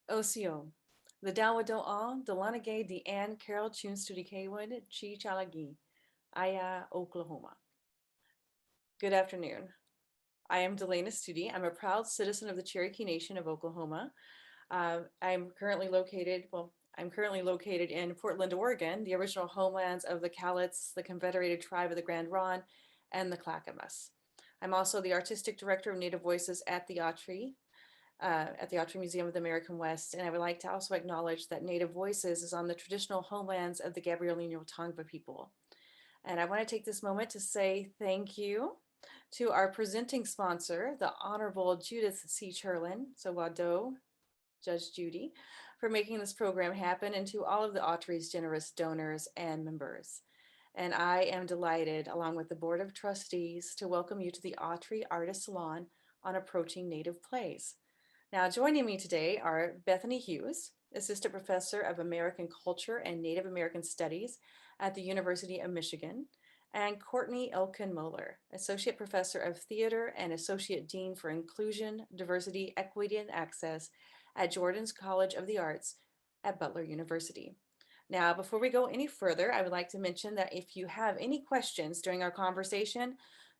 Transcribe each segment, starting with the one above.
Osio, the Dawadoa, DeLanna DeAnne Carol Chun Studi Kaywood, Chi Chalagi, Aya, Oklahoma. Good afternoon. I am DeLanna Studi. I'm a proud citizen of the Cherokee Nation of Oklahoma. I'm currently located in Portland, Oregon, the original homelands of the Cowlitz, the Confederated Tribe of the Grand Ronde, and the Clackamas. I'm also the artistic director of Native Voices at the Autry Museum of the American West, and I would like to also acknowledge that Native Voices is on the traditional homelands of the Gabrielino Tongva people. And I want to take this moment to say thank you to our presenting sponsor, the Honorable Judith C. Cherlin, so Wado, Judge Judy, for making this program happen, and to all of the Autry's generous donors and members. And I am delighted, along with the Board of Trustees, to welcome you to the Autry Artist Salon on Approaching Native Plays. Now, joining me today are Bethany Hughes, Assistant Professor of American Culture and Native American Studies at the University of Michigan, and Courtney Elkin Mohler, Associate Professor of Theater and Associate Dean for Inclusion, Diversity, Equity, and Access at Jordan's College of the Arts at Butler University. Now, before we go any further, I would like to mention that if you have any questions during our conversation,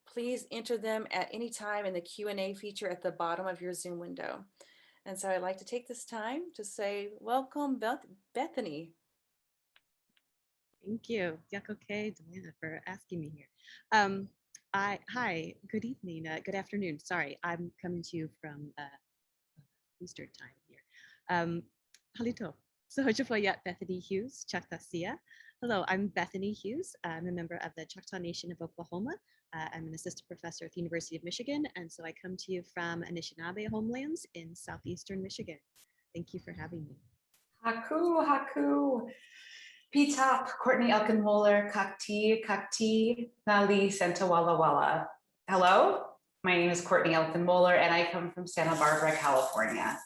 please enter them at any time in the Q&A feature at the bottom of your Zoom window. And so I'd like to take this time to say, welcome, Bethany. Thank you, Yakoke, DeLanna, for asking me here. Hi, good evening, good afternoon. Sorry, I'm coming to you from Eastern time here. Halito, so Hojafayat Bethany Hughes, Choctaw. Hello, I'm Bethany Hughes. I'm a member of the Choctaw Nation of Oklahoma. I'm an assistant professor at the University of Michigan, and so I come to you from Anishinaabe homelands in southeastern Michigan. Thank you for having me. Haku. P-Top, Courtney Elkin Mohler, Kakti, Nali, Santa Walla Walla. Hello, my name is Courtney Elkin Mohler, and I come from Santa Barbara, California.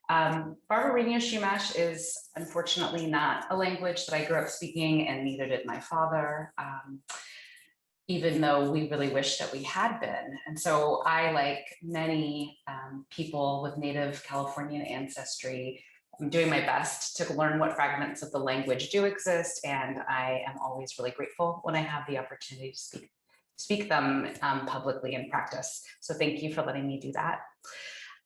Barbara Chumash is unfortunately not a language that I grew up speaking, and neither did my father, even though we really wish that we had been. And so I, like many people with Native Californian ancestry, I'm doing my best to learn what fragments of the language do exist, and I am always really grateful when I have the opportunity to speak them publicly in practice. So thank you for letting me do that.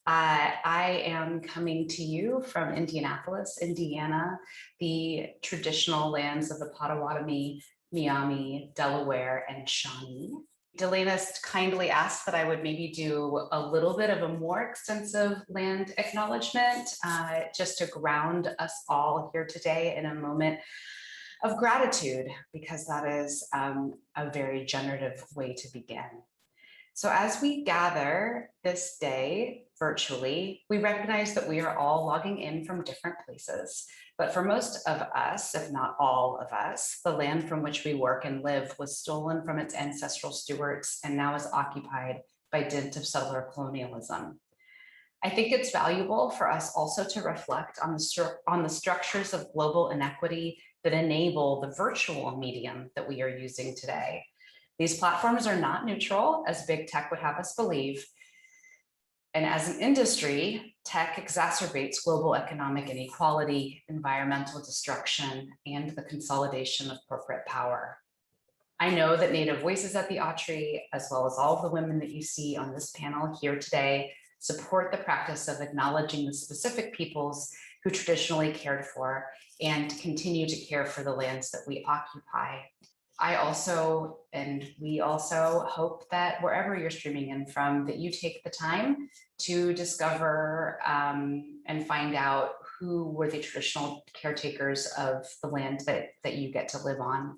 I am coming to you from Indianapolis, Indiana, the traditional lands of the Potawatomi, Miami, Delaware, and Shawnee. DeLanna kindly asked that I would maybe do a little bit of a more extensive land acknowledgement, just to ground us all here today in a moment of gratitude, because that is a very generative way to begin. So as we gather this day virtually, we recognize that we are all logging in from different places. But for most of us, if not all of us, the land from which we work and live was stolen from its ancestral stewards and now is occupied by dint of settler colonialism. I think it's valuable for us also to reflect on the structures of global inequity that enable the virtual medium that we are using today. These platforms are not neutral, as big tech would have us believe. And as an industry, tech exacerbates global economic inequality, environmental destruction, and the consolidation of corporate power. I know that Native Voices at the Autry, as well as all of the women that you see on this panel here today, support the practice of acknowledging the specific peoples who traditionally cared for and continue to care for the lands that we occupy. I also, and we also hope that wherever you're streaming in from, that you take the time to discover and find out who were the traditional caretakers of the land that you get to live on.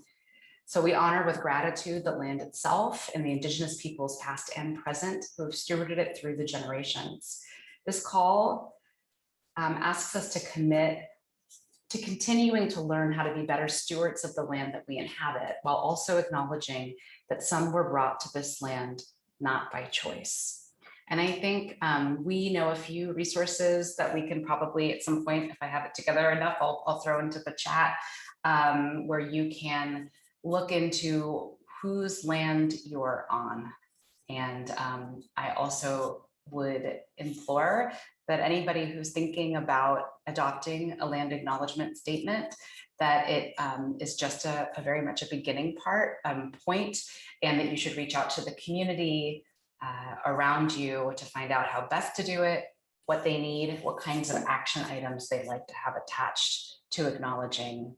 So we honor with gratitude the land itself and the Indigenous peoples past and present who have stewarded it through the generations. This call asks us to commit to continuing to learn how to be better stewards of the land that we inhabit, while also acknowledging that some were brought to this land not by choice. And I think we know a few resources that we can probably at some point, if I have it together enough, I'll throw into the chat, where you can look into whose land you're on. And I also would implore that anybody who's thinking about adopting a land acknowledgement statement, that it is just a very much a beginning point, and that you should reach out to the community around you to find out how best to do it, what they need, what kinds of action items they'd like to have attached to acknowledging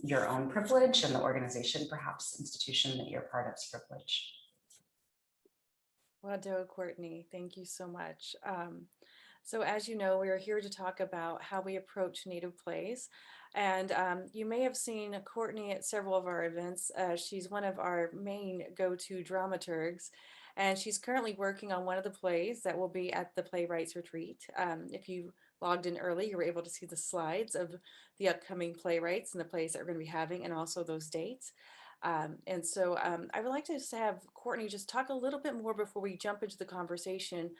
your own privilege and the organization, perhaps institution that you're part of's privilege. Wado, Courtney, thank you so much. So as you know, we are here to talk about how we approach Native plays. And you may have seen Courtney at several of our events. She's one of our main go-to dramaturgs, and she's currently working on one of the plays that will be at the Playwrights Retreat. If you logged in early, you were able to see the slides of the upcoming playwrights and the plays that we're going to be having, and also those dates. I would like to just have Courtney just talk a little bit more before we jump into the conversation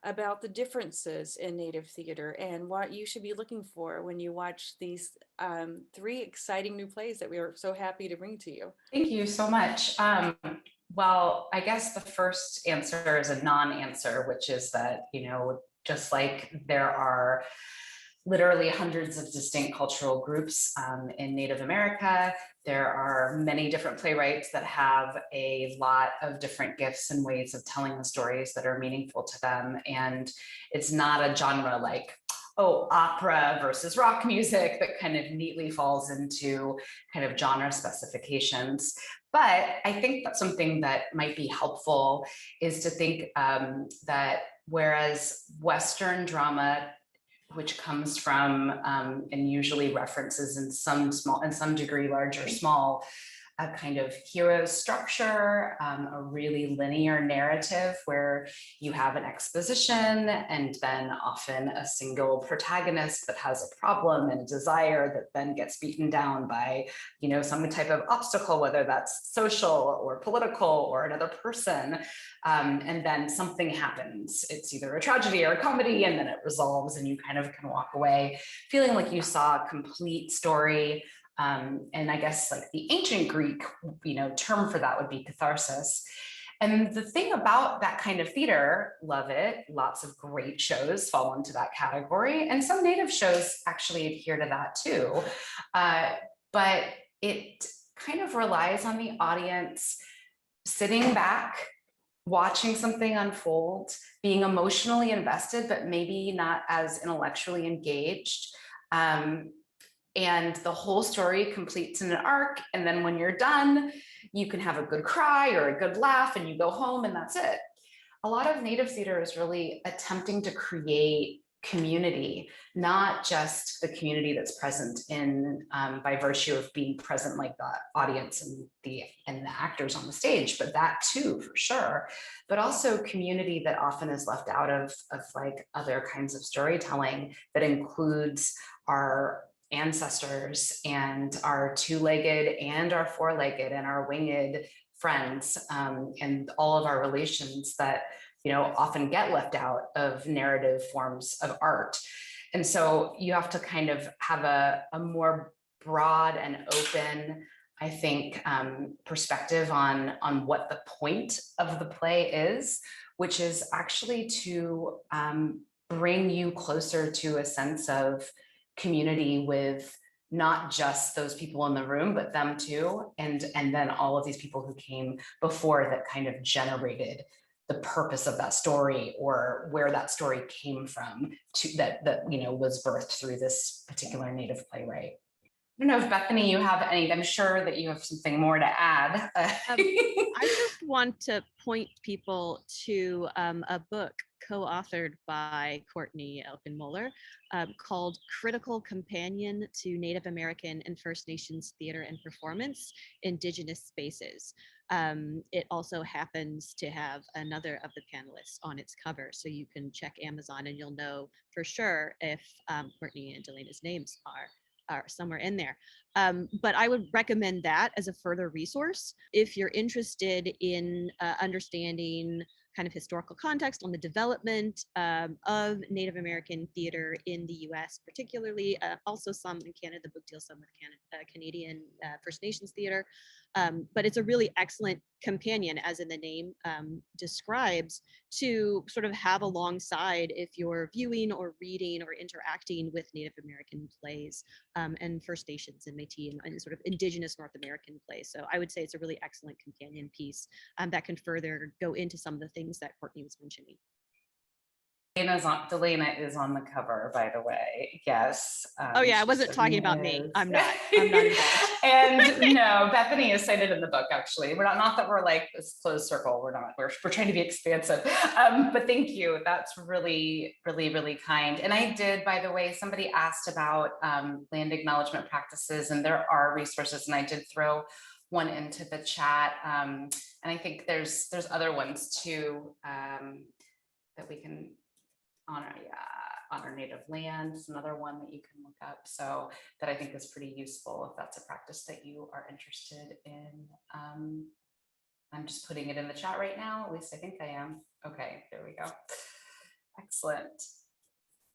about the differences in Native theater and what you should be looking for when you watch these 3 exciting new plays that we are so happy to bring to you. Thank you so much. Well, I guess the first answer is a non-answer, which is that, just like there are literally hundreds of distinct cultural groups in Native America, there are many different playwrights that have a lot of different gifts and ways of telling the stories that are meaningful to them. And it's not a genre like, oh, opera versus rock music that kind of neatly falls into kind of genre specifications. But I think that's something that might be helpful is to think that whereas Western drama, which comes from and usually references in some degree, large or small, a kind of hero structure, a really linear narrative where you have an exposition and then often a single protagonist that has a problem and a desire that then gets beaten down by, some type of obstacle, whether that's social or political or another person. And then something happens. It's either a tragedy or a comedy, and then it resolves and you kind of can walk away feeling like you saw a complete story. And I guess like the ancient Greek, term for that would be catharsis. And the thing about that kind of theater, love it, lots of great shows fall into that category. And some Native shows actually adhere to that too. But it kind of relies on the audience sitting back, watching something unfold, being emotionally invested, but maybe not as intellectually engaged. And the whole story completes in an arc. And then when you're done, you can have a good cry or a good laugh and you go home and that's it. A lot of Native theater is really attempting to create community, not just the community that's present in by virtue of being present, like the audience and the actors on the stage, but that too, for sure. But also community that often is left out of like other kinds of storytelling that includes our ancestors and our two-legged and our four-legged and our winged friends, and all of our relations that often get left out of narrative forms of art. And so you have to kind of have a more broad and open, I think, perspective on what the point of the play is, which is actually to bring you closer to a sense of community with not just those people in the room, but them too. And then all of these people who came before that kind of generated the purpose of that story or where that story came from that was birthed through this particular Native playwright. I don't know if Bethany, you have any, I'm sure that you have something more to add. I just want to point people to a book co-authored by Courtney Elkin Mohler called Critical Companion to Native American and First Nations Theater and Performance, Indigenous Spaces. It also happens to have another of the panelists on its cover, so you can check Amazon and you'll know for sure if Courtney and DeLanna's names are somewhere in there. But I would recommend that as a further resource if you're interested in understanding kind of historical context on the development of Native American theater in the US, particularly, also some in Canada, the book deals some with Canadian First Nations theater. But it's a really excellent companion, as in the name describes, to sort of have alongside if you're viewing or reading or interacting with Native American plays and First Nations and Métis and sort of indigenous North American plays. So I would say it's a really excellent companion piece that can further go into some of the things that Courtney was mentioning. DeLanna is on the cover, by the way. Yes. Oh yeah, I she wasn't talking certainly about me. is. I'm not involved. And no, Bethany is cited in the book, actually. We're not that we're like this closed circle. We're not, we're trying to be expansive. But thank you. That's really, really, really kind. And I did, by the way, somebody asked about land acknowledgement practices, and there are resources, and I did throw one into the chat. And I think there's other ones too that we can honor native land is another one that you can look up. So that I think is pretty useful if that's a practice that you are interested in. I'm just putting it in the chat right now. At least I think I am. Okay, there we go. Excellent.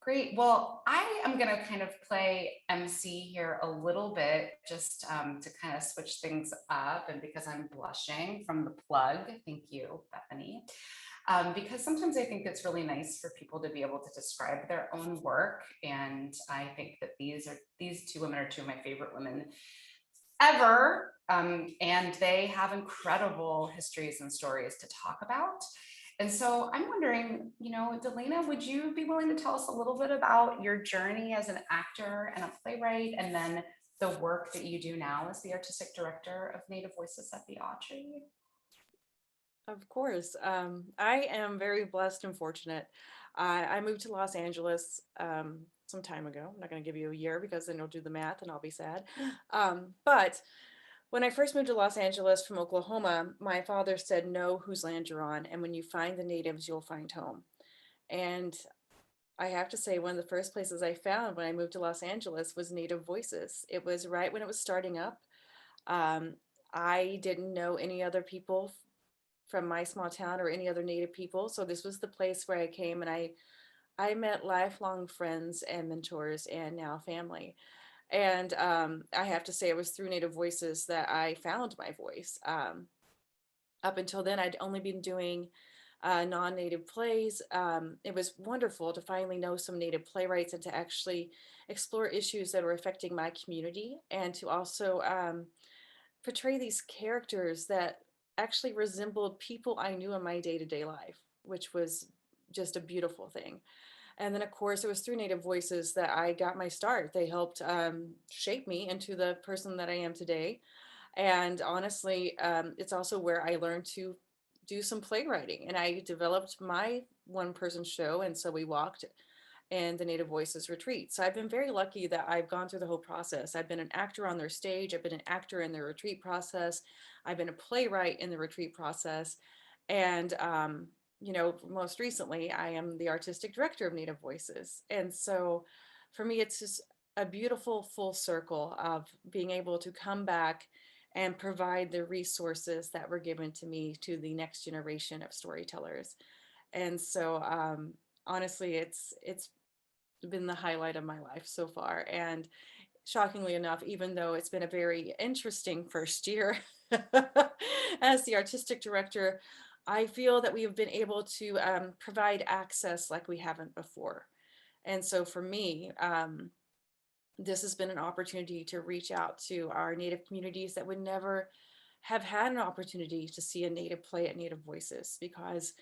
Great. Well, I am going to kind of play MC here a little bit just to kind of switch things up, and because I'm blushing from the plug. Thank you, Bethany. Because sometimes I think it's really nice for people to be able to describe their own work. And I think that these two women are two of my favorite women ever. And they have incredible histories and stories to talk about. And so I'm wondering, DeLanna, would you be willing to tell us a little bit about your journey as an actor and a playwright, and then the work that you do now as the artistic director of Native Voices at the Autry? Of course. I am very blessed and fortunate. I moved to Los Angeles some time ago. I'm not going to give you a year because then you'll do the math and I'll be sad. But when I first moved to Los Angeles from Oklahoma, my father said, know whose land you're on. And when you find the natives, you'll find home. And I have to say, one of the first places I found when I moved to Los Angeles was Native Voices. It was right when it was starting up. I didn't know any other people from my small town or any other Native people. So this was the place where I came, and I met lifelong friends and mentors and now family. And I have to say, it was through Native Voices that I found my voice. Up until then, I'd only been doing non-Native plays. It was wonderful to finally know some Native playwrights and to actually explore issues that were affecting my community, and to also portray these characters that actually resembled people I knew in my day-to-day life, which was just a beautiful thing. And then, of course, it was through Native Voices that I got my start. They helped shape me into the person that I am today. And honestly, it's also where I learned to do some playwriting, and I developed my one-person show. And so we walked and the Native Voices retreat. So I've been very lucky that I've gone through the whole process. I've been an actor on their stage. I've been an actor in the retreat process. I've been a playwright in the retreat process. And, most recently, I am the artistic director of Native Voices. And so for me, it's just a beautiful full circle of being able to come back and provide the resources that were given to me to the next generation of storytellers. And so, honestly, it's been the highlight of my life so far. And shockingly enough, even though it's been a very interesting first year as the artistic director, I feel that we have been able to provide access like we haven't before. And so for me, this has been an opportunity to reach out to our Native communities that would never have had an opportunity to see a Native play at Native Voices, because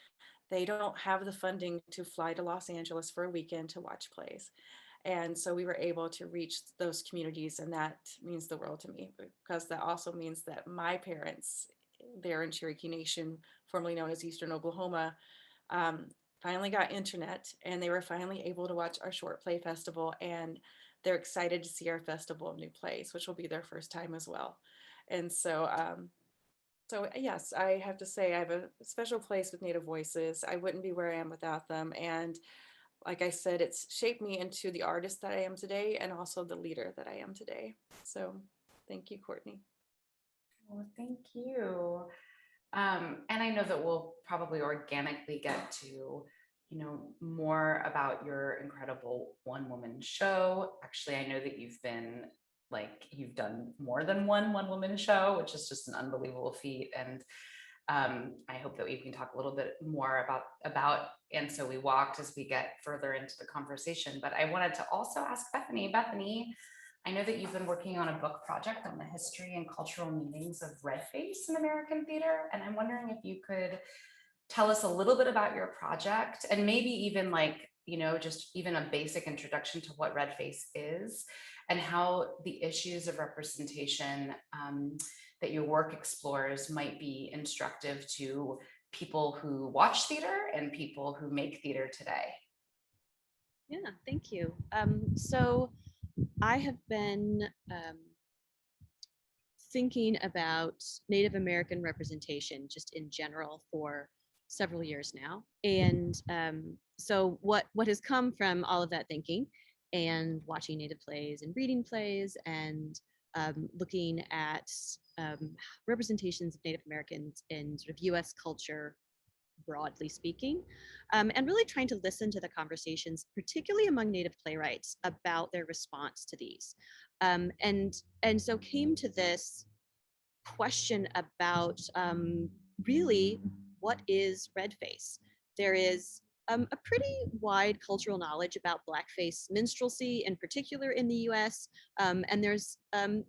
they don't have the funding to fly to Los Angeles for a weekend to watch plays. And so we were able to reach those communities, and that means the world to me, because that also means that my parents, they're in Cherokee Nation, formerly known as Eastern Oklahoma, finally got internet, and they were finally able to watch our short play festival, and they're excited to see our Festival of New Plays, which will be their first time as well. And so so yes, I have to say I have a special place with Native Voices. I wouldn't be where I am without them. And like I said, it's shaped me into the artist that I am today, and also the leader that I am today. So thank you, Courtney. Well, thank you. And I know that we'll probably organically get to, more about your incredible one-woman show. Actually, I know that you've been like you've done more than one woman show, which is just an unbelievable feat. And I hope that we can talk a little bit more about And So We Walked as we get further into the conversation. But I wanted to also ask Bethany, I know that you've been working on a book project on the history and cultural meanings of red face in American theater. And I'm wondering if you could tell us a little bit about your project and maybe even like, just even a basic introduction to what red face is and how the issues of representation that your work explores might be instructive to people who watch theater and people who make theater today. Yeah, thank you. So I have been thinking about Native American representation just in general for several years now. And so what has come from all of that thinking and watching Native plays and reading plays and looking at representations of Native Americans in sort of US culture, broadly speaking, and really trying to listen to the conversations, particularly among Native playwrights, about their response to these. And so came to this question about really what is red face. There is a pretty wide cultural knowledge about blackface minstrelsy, in particular in the US, and there's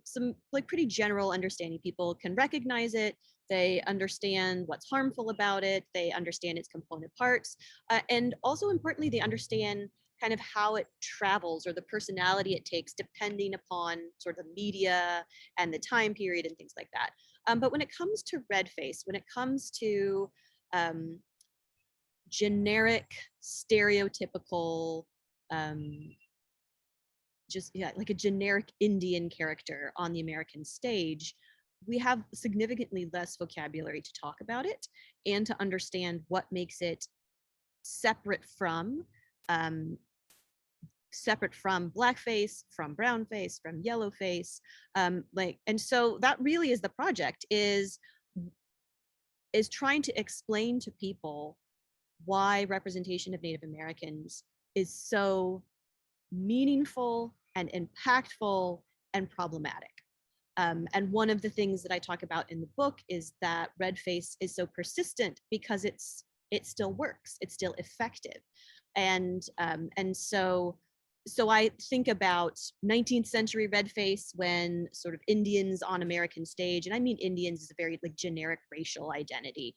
some like pretty general understanding. People can recognize it, they understand what's harmful about it, they understand its component parts, and also importantly, they understand kind of how it travels or the personality it takes depending upon sort of the media and the time period and things like that. But when it comes to red face, when it comes to generic, stereotypical, like a generic Indian character on the American stage, we have significantly less vocabulary to talk about it and to understand what makes it separate from blackface, from brownface, from yellowface, and so that really is the project, is trying to explain to people why representation of Native Americans is so meaningful and impactful and problematic. And one of the things that I talk about in the book is that red face is so persistent because it still works, it's still effective, and so I think about 19th century red face when sort of Indians on American stage, and I mean Indians is a very like generic racial identity.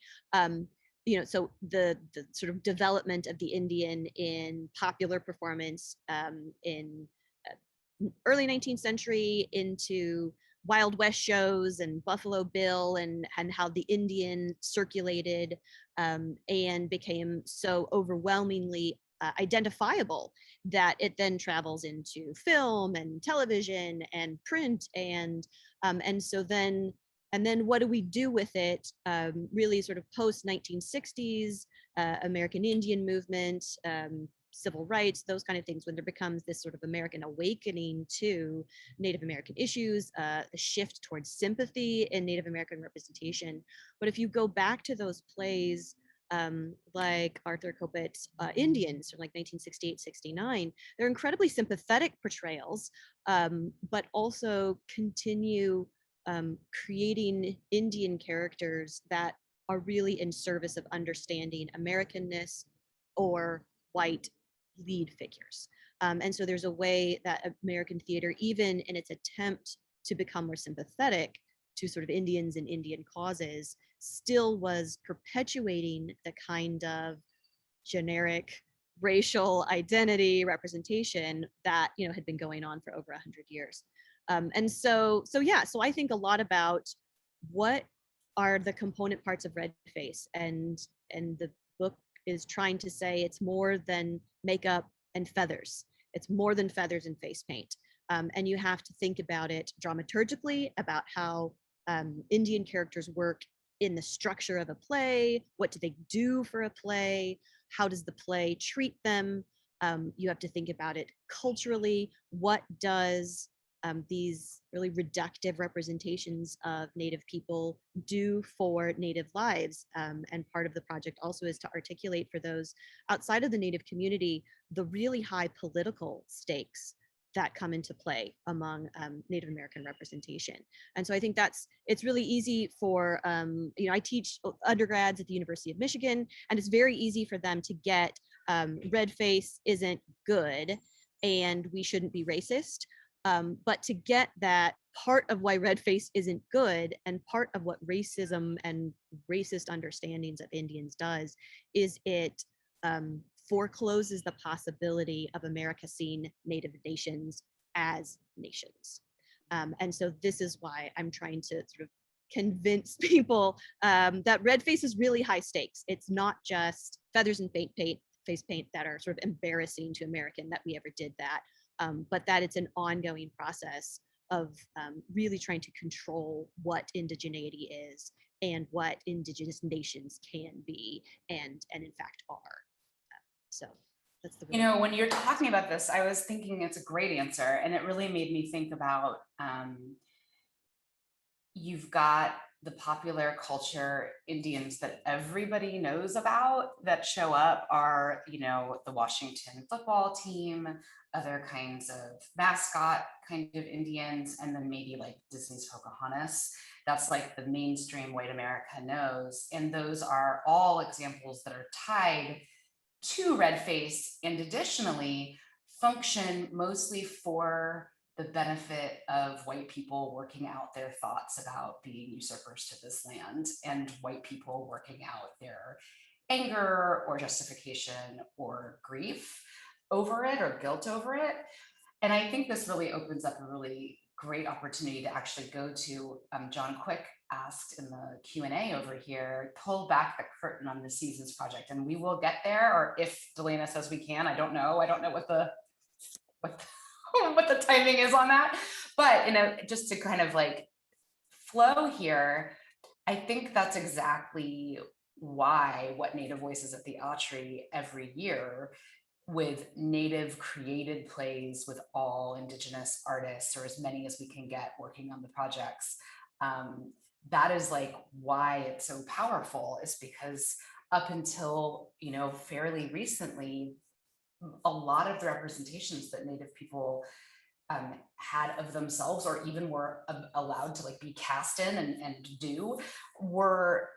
So the sort of development of the Indian in popular performance in early 19th century into Wild West shows and Buffalo Bill and how the Indian circulated and became so overwhelmingly identifiable that it then travels into film and television and print and so then what do we do with it, really sort of post 1960s American Indian movement, civil rights, those kind of things, when there becomes this sort of American awakening to Native American issues, a shift towards sympathy in Native American representation. But if you go back to those plays like Arthur Kopit's Indians from like 1968-69, they're incredibly sympathetic portrayals, but also continue creating Indian characters that are really in service of understanding Americanness or white lead figures. And so there's a way that American theater, even in its attempt to become more sympathetic to sort of Indians and Indian causes, still was perpetuating the kind of generic racial identity representation that had been going on for over 100 years. And so I think a lot about what are the component parts of red face, and the book is trying to say it's more than makeup and feathers. It's more than feathers and face paint. And you have to think about it dramaturgically, about how Indian characters work in the structure of a play. What do they do for a play? How does the play treat them? You have to think about it culturally. What does these really reductive representations of Native people do for Native lives? And part of the project also is to articulate for those outside of the Native community the really high political stakes that come into play among Native American representation. And so I think it's really easy for, I teach undergrads at the University of Michigan, and it's very easy for them to get red face isn't good and we shouldn't be racist. But to get that part of why red face isn't good and part of what racism and racist understandings of Indians does is it forecloses the possibility of America seeing Native nations as nations. And so this is why I'm trying to sort of convince people that red face is really high stakes. It's not just feathers and face paint that are sort of embarrassing to American that we ever did that, but that it's an ongoing process of really trying to control what indigeneity is and what indigenous nations can be and in fact are. So that's the when you're talking about this, I was thinking it's a great answer, and it really made me think about you've got the popular culture Indians that everybody knows about that show up are, the Washington football team, other kinds of mascot kind of Indians, and then maybe like Disney's Pocahontas. That's like the mainstream white America knows. And those are all examples that are tied to red face, and additionally function mostly for the benefit of white people working out their thoughts about being usurpers to this land, and white people working out their anger or justification or grief over it or guilt over it. And I think this really opens up a really great opportunity to actually go to John Quick asked in the Q&A over here, pull back the curtain on the Seasons project, and we will get there. Or if DeLanna says we can, I don't know what the what the timing is on that. But just to kind of like flow here, I think that's exactly why what Native Voices at the Autry every year with Native created plays with all Indigenous artists, or as many as we can get working on the projects. That is like why it's so powerful, is because up until, fairly recently, a lot of the representations that Native people had of themselves, or even were allowed to like be cast in and do, were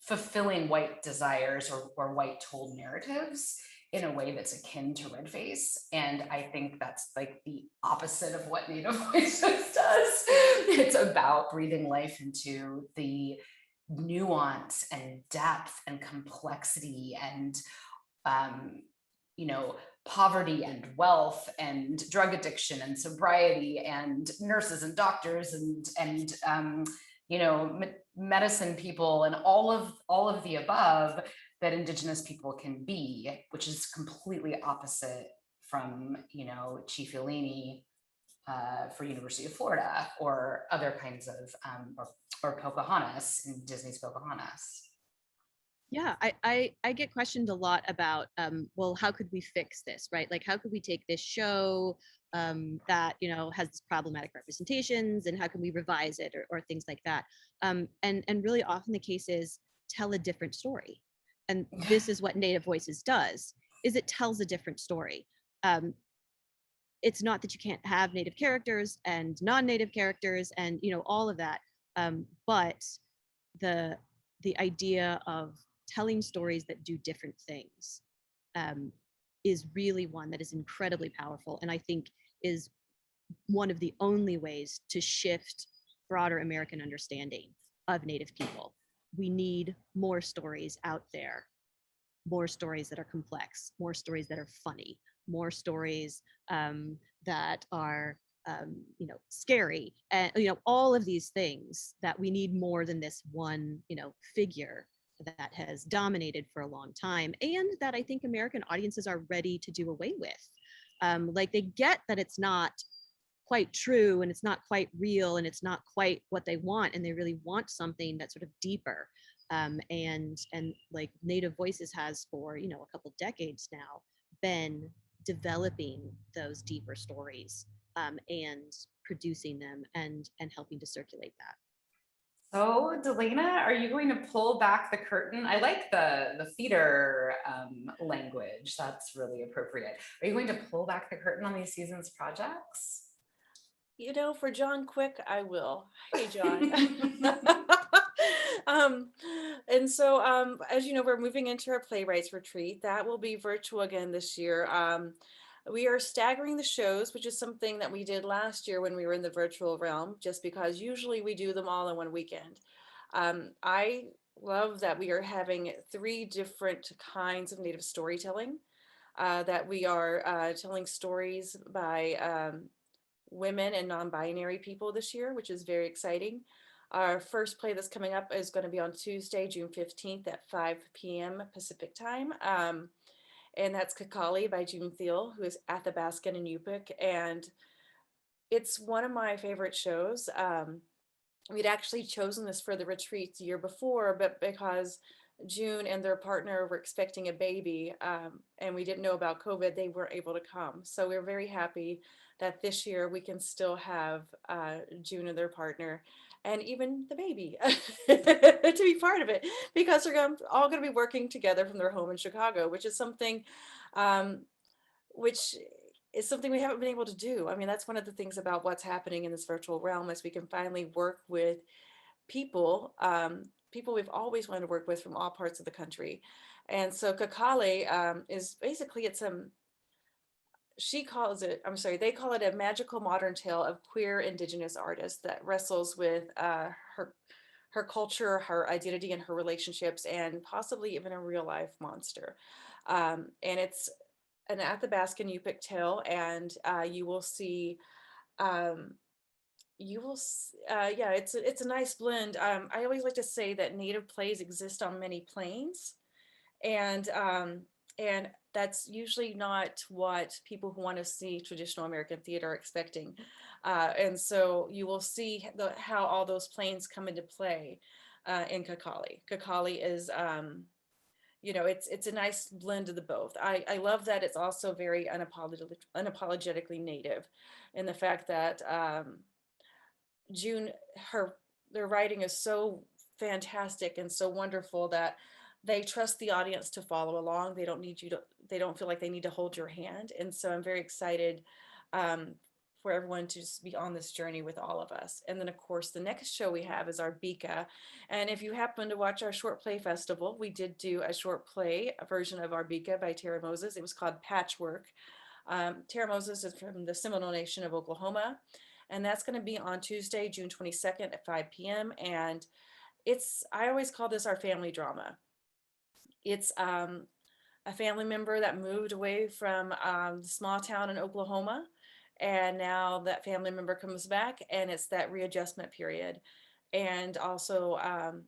fulfilling white desires or white told narratives in a way that's akin to red face. And I think that's like the opposite of what Native Voices does. It's about breathing life into the nuance and depth and complexity and poverty and wealth and drug addiction and sobriety and nurses and doctors and medicine people and all of the above that Indigenous people can be, which is completely opposite from Chief Eleni for University of Florida, or other kinds of or Pocahontas in Disney's Pocahontas. Yeah, I get questioned a lot about, well, how could we fix this, right? Like, how could we take this show that, has problematic representations, and how can we revise it or things like that? And really often the case is tell a different story. And this is what Native Voices does, is it tells a different story. It's not that you can't have Native characters and non-Native characters and, all of that. But the idea of telling stories that do different things is really one that is incredibly powerful, and I think is one of the only ways to shift broader American understanding of Native people. We need more stories out there, more stories that are complex, more stories that are funny, more stories that are scary, and all of these things that we need more than this one figure that has dominated for a long time, and that I think American audiences are ready to do away with. Like, they get that it's not quite true and it's not quite real and it's not quite what they want, and they really want something that's sort of deeper. And like Native Voices has for a couple decades now been developing those deeper stories and producing them and helping to circulate that. So, DeLanna, are you going to pull back the curtain? I like the theater language. That's really appropriate. Are you going to pull back the curtain on these season's projects? You know, for John Quick, I will. Hey, John. um, as you know, we're moving into our playwrights retreat. That will be virtual again this year. We are staggering the shows, which is something that we did last year when we were in the virtual realm, just because usually we do them all in one weekend. I love that we are having 3 different kinds of Native storytelling, that we are telling stories by women and non-binary people this year, which is very exciting. Our first play that's coming up is going to be on Tuesday, June 15th at 5 p.m. Pacific time. And that's Kakalei by June Thiel, who is Athabascan and Yupik. And it's one of my favorite shows. We'd actually chosen this for the retreat the year before, but because June and their partner were expecting a baby, and we didn't know about COVID, they weren't able to come. So we're very happy that this year we can still have June and their partner and even the baby to be part of it, because they're all going to be working together from their home in Chicago, which is something um, which is something we haven't been able to do. I mean, that's one of the things about what's happening in this virtual realm, is we can finally work with people, people we've always wanted to work with from all parts of the country. And so Kakalei is basically, they call it a magical modern tale of queer Indigenous artists that wrestles with her culture, her identity, and her relationships, and possibly even a real life monster. And it's an Athabascan Yupik tale, and um, yeah, it's a nice blend. I always like to say that Native plays exist on many planes, and and that's usually not what people who want to see traditional American theater are expecting. And so you will see how all those planes come into play in Kakalei. Kakalei is it's a nice blend of the both. I love that it's also very unapologetically Native, in the fact that June, their writing is so fantastic and so wonderful that they trust the audience to follow along. They don't feel like they need to hold your hand. And so I'm very excited um, for everyone to just be on this journey with all of us. And then of course, the next show we have is our Bika. And if you happen to watch our short play festival, we did do a short play, a version of our Bika by Tara Moses. It was called Patchwork. Tara Moses is from the Seminole Nation of Oklahoma, and that's going to be on Tuesday, June 22nd at 5 p.m. And I always call this our family drama. It's a family member that moved away from the small town in Oklahoma, and now that family member comes back, and it's that readjustment period. And also,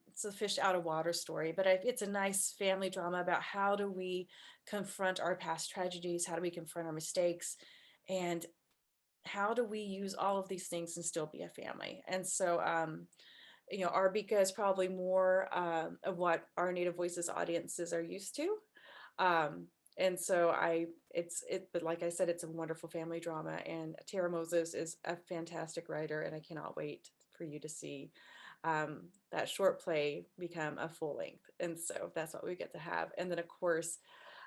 it's a fish out of water story, but it's a nice family drama about how do we confront our past tragedies, how do we confront our mistakes, and how do we use all of these things and still be a family? And so, Arbika is probably more of what our Native Voices audiences are used to. And so but like I said, it's a wonderful family drama, and Tara Moses is a fantastic writer, and I cannot wait for you to see that short play become a full length. And so that's what we get to have. And then of course,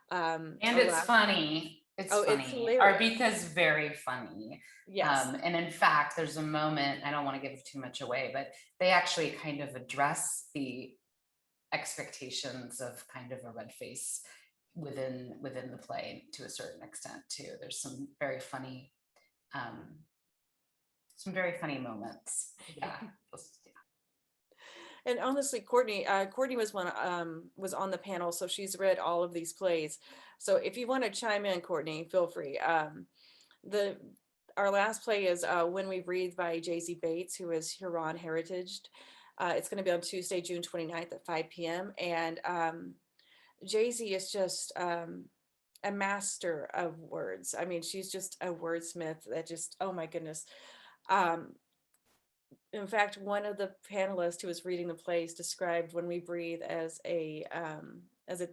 And our it's last, funny. It's oh, it's funny. hilarious. Arbika is very funny. Yes. And in fact, there's a moment, I don't want to give too much away, but they actually kind of address the expectations of kind of a red face within the play to a certain extent too. There's um, some very funny moments. Yeah. And honestly, Courtney was on the panel, so she's read all of these plays. So if you want to chime in, Courtney, feel free. The Our last play is When We Breathe by Jay-Z Bates, who is Huron heritaged. It's going to be on Tuesday, June 29th at 5 p.m. And Jay-Z is just a master of words. I mean, she's just a wordsmith that just, oh my goodness. Um, in fact, one of the panelists who was reading the plays described When We Breathe as a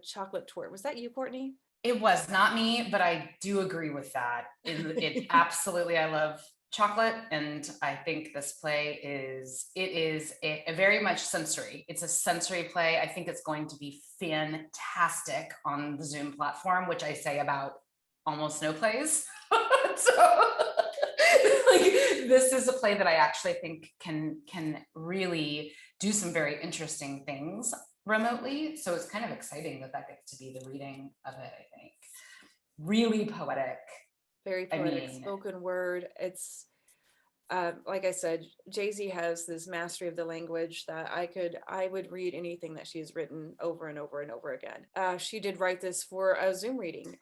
chocolate tort. Was that you, Courtney? It was not me, but I do agree with that. It absolutely, I love chocolate, and I think this play is a very much sensory. It's a sensory play. I think it's going to be fantastic on the Zoom platform, which I say about almost no plays. So like this is a play that I actually think can really do some very interesting things remotely. So it's kind of exciting that that gets to be the reading of it, I think. Really poetic. Very I poetic mean, spoken word. It's like I said, Jay-Z has this mastery of the language that I would read anything that she's written over and over and over again. She did write this for a Zoom reading.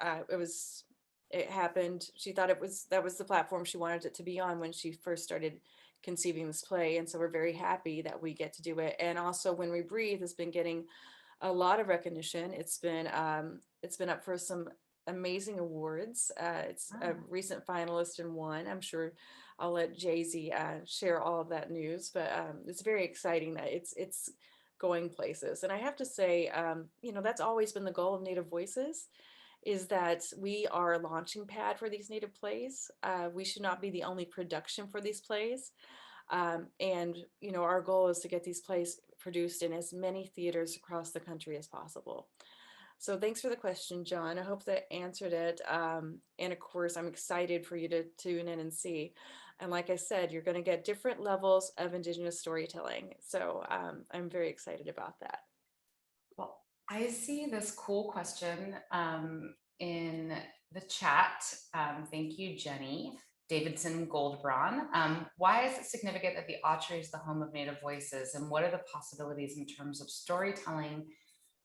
It happened. She thought that was the platform she wanted it to be on when she first started conceiving this play. And so we're very happy that we get to do it. And also When We Breathe has been getting a lot of recognition. It's been up for some amazing awards. It's a recent finalist and won. I'm sure I'll let Jay-Z share all of that news, but it's very exciting that it's going places. And I have to say, that's always been the goal of Native Voices, is that we are a launching pad for these Native plays. We should not be the only production for these plays. And our goal is to get these plays produced in as many theaters across the country as possible. So thanks for the question, John. I hope that answered it. And of course, I'm excited for you to tune in and see. And like I said, you're going to get different levels of Indigenous storytelling. So I'm very excited about that. well, I see this cool question in the chat. Thank you, Jenny. Davidson Goldbraun. Why is it significant that the Autry is the home of Native voices, and what are the possibilities in terms of storytelling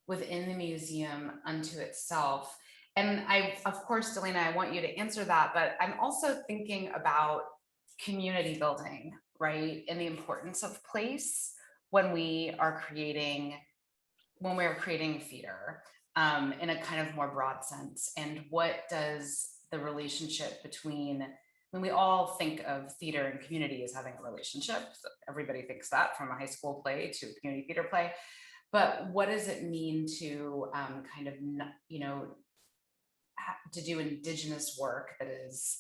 within the museum unto itself? And of course, DeLanna, I want you to answer that, but I'm also thinking about community building, right? And the importance of place when we are creating theater in a kind of more broad sense. And what does the relationship between, when we all think of theater and community as having a relationship, so everybody thinks that from a high school play to a community theater play, but what does it mean to to do Indigenous work that is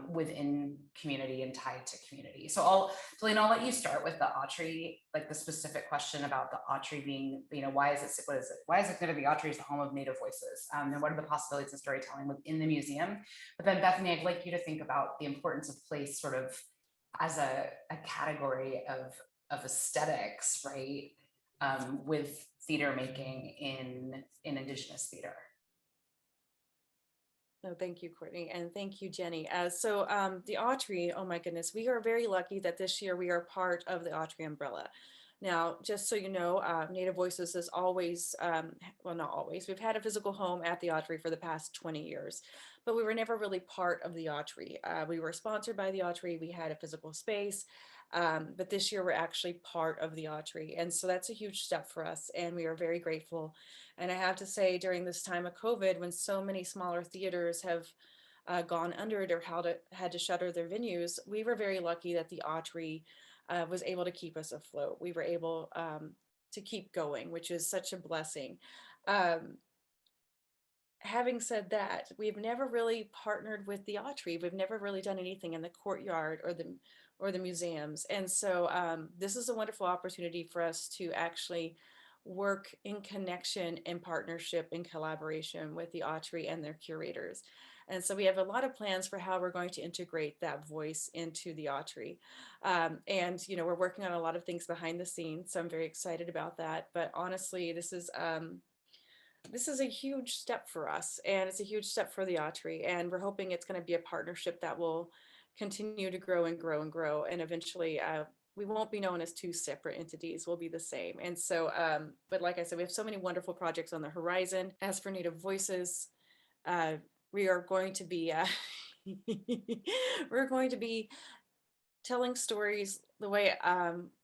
within community and tied to community? So Delaney, I'll let you start with the Autry, like the specific question about the Autry being, why is it going to be Autry is the home of Native voices? And what are the possibilities of storytelling within the museum? But then Bethany, I'd like you to think about the importance of place sort of as a category of aesthetics, right? With theater making in Indigenous theater. No, thank you, Courtney, and thank you, Jenny. The Autry, oh my goodness, we are very lucky that this year we are part of the Autry umbrella. Now, just so you know, Native Voices is always, well, not always, we've had a physical home at the Autry for the past 20 years, but we were never really part of the Autry. We were sponsored by the Autry, we had a physical space, but this year we're actually part of the Autry. And so that's a huge step for us, and we are very grateful. And I have to say, during this time of COVID, when so many smaller theaters have gone under it or had to shutter their venues, we were very lucky that the Autry was able to keep us afloat. We were able to keep going, which is such a blessing. Having said that, we've never really partnered with the Autry. We've never really done anything in the courtyard or the museums. And so this is a wonderful opportunity for us to actually work in connection, in partnership, in collaboration with the Autry and their curators. And so we have a lot of plans for how we're going to integrate that voice into the Autry. And we're working on a lot of things behind the scenes, so I'm very excited about that. But honestly, this is a huge step for us, and it's a huge step for the Autry, and we're hoping it's going to be a partnership that will continue to grow and grow and grow, and eventually we won't be known as two separate entities. We'll be the same. And so, but like I said, we have so many wonderful projects on the horizon. As for Native Voices, we are going to be we're going to be telling stories the way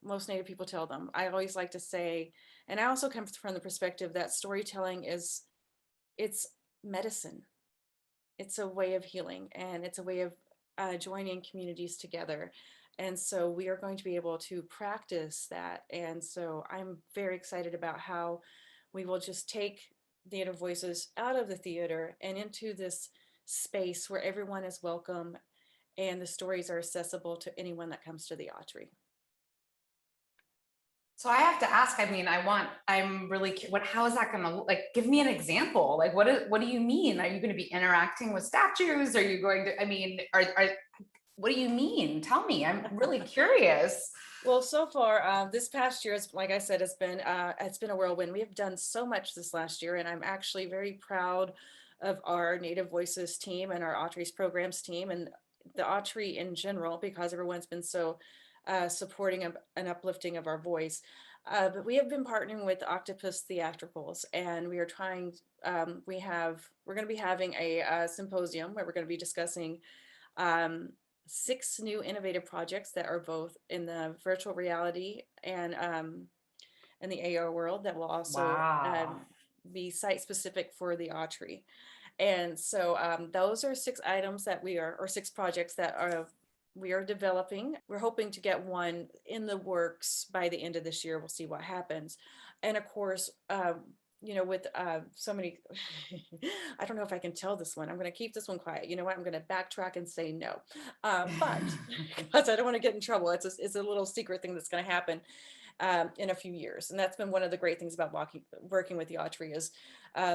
most Native people tell them. I always like to say, and I also come from the perspective that storytelling it's medicine. It's a way of healing, and it's a way of joining communities together. And so we are going to be able to practice that. And so I'm very excited about how we will just take Native Voices out of the theater and into this space where everyone is welcome and the stories are accessible to anyone that comes to the Autry. So I have to ask, I'm really, how is that gonna, like, give me an example. Like, what do you mean? Are you gonna be interacting with statues? Are you going to, what do you mean? Tell me, I'm really curious. Well, so far, this past year, like I said, it's been a whirlwind. We have done so much this last year, and I'm actually very proud of our Native Voices team and our Autry's programs team and the Autry in general, because everyone's been so supporting of and uplifting of our voice. But we have been partnering with Octopus Theatricals, and we are trying. We're going to be having a symposium where we're going to be discussing um, 6 new innovative projects that are both in the virtual reality and in the AR world that will also Wow. be site specific for the Autry. And so those are 6 items that or 6 projects that we are developing. We're hoping to get one in the works by the end of this year. We'll see what happens. And of course, with so many, I don't know if I can tell this one. I'm going to keep this one quiet. You know what? I'm going to backtrack and say no. But because I don't want to get in trouble, it's a little secret thing that's going to happen in a few years. And that's been one of the great things about working with the Autry is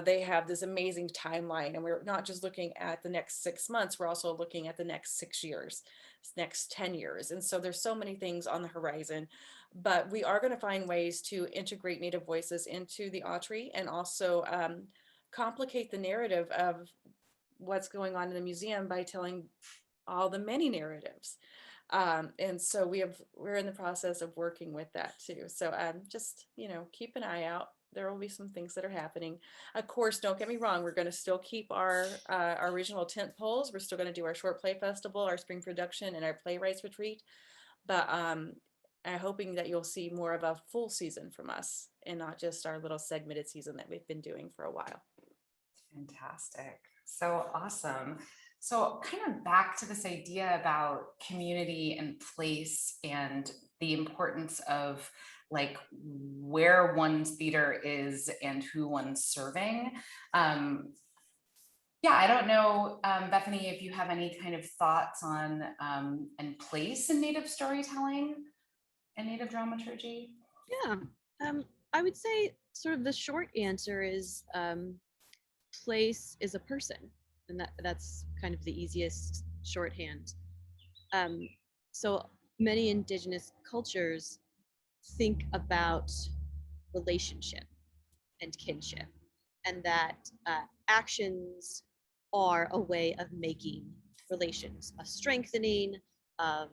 they have this amazing timeline. And we're not just looking at the next 6 months, we're also looking at the next 6 years, next 10 years. And so there's so many things on the horizon, but we are going to find ways to integrate Native voices into the Autry and also complicate the narrative of what's going on in the museum by telling all the many narratives. And so we're in the process of working with that too. So just, keep an eye out. There will be some things that are happening. Of course, don't get me wrong. We're going to still keep our original tent poles. We're still going to do our short play festival, our spring production, and our playwrights retreat. But I'm hoping that you'll see more of a full season from us and not just our little segmented season that we've been doing for a while. Fantastic. So awesome. So kind of back to this idea about community and place and the importance of like where one's theater is and who one's serving. Yeah, I don't know, Bethany, if you have any kind of thoughts on and place in Native storytelling and Native dramaturgy. Yeah, I would say sort of the short answer is place is a person, and that's kind of the easiest shorthand. So many indigenous cultures think about relationship and kinship, and that actions are a way of making relations, a strengthening of